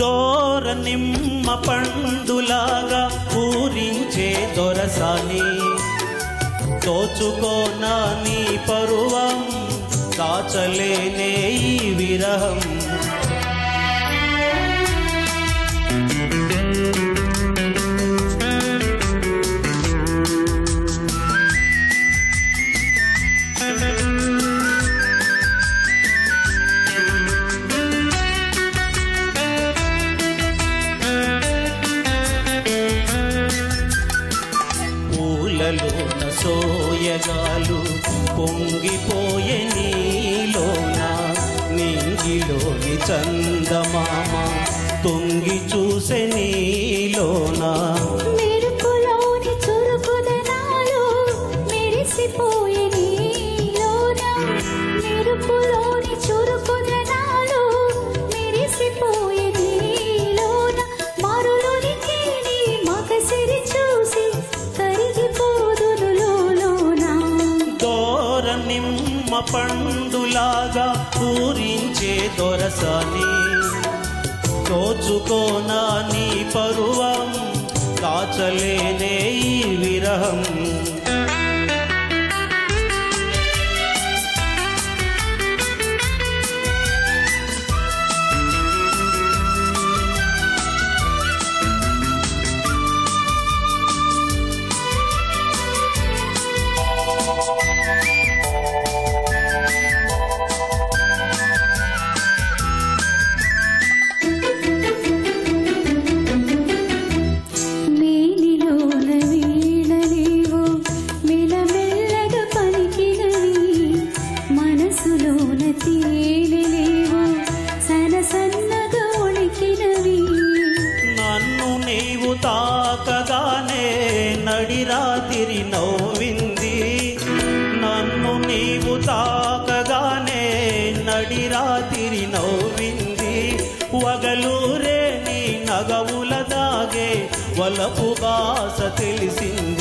దోర నిమ్మ పండులాగా పూరించే దొరసాని దోచుకోనా నీ పరువం దాచలేనే ఈ విరహం పూలలోన సోయగాలు పొంగిపోయే నీలోన నింగిలోని చందమామ తొంగి చూసే నీలోన మెరుపులోని చురుకుదనాలు మెరిసిపోయే నీలోన మెరుపులోని చురుకుదనాలు మెరిసిపోయే నీలోన మరులోనికి నీ మగసిరి చూసి నిమ్మ పండులాగా పూరించే దొరసాని దోచుకోనా నీ పరువం దాచలేనే ఈ విరహం నన్ను నీవు తాకగానే నడిరాతిరి నవ్వింది నన్ను నీవు తాకగానే నడిరాతిరి నవ్వింది వగలూరే నీ నగవుల దాగే వలపు బాస తెలిసింది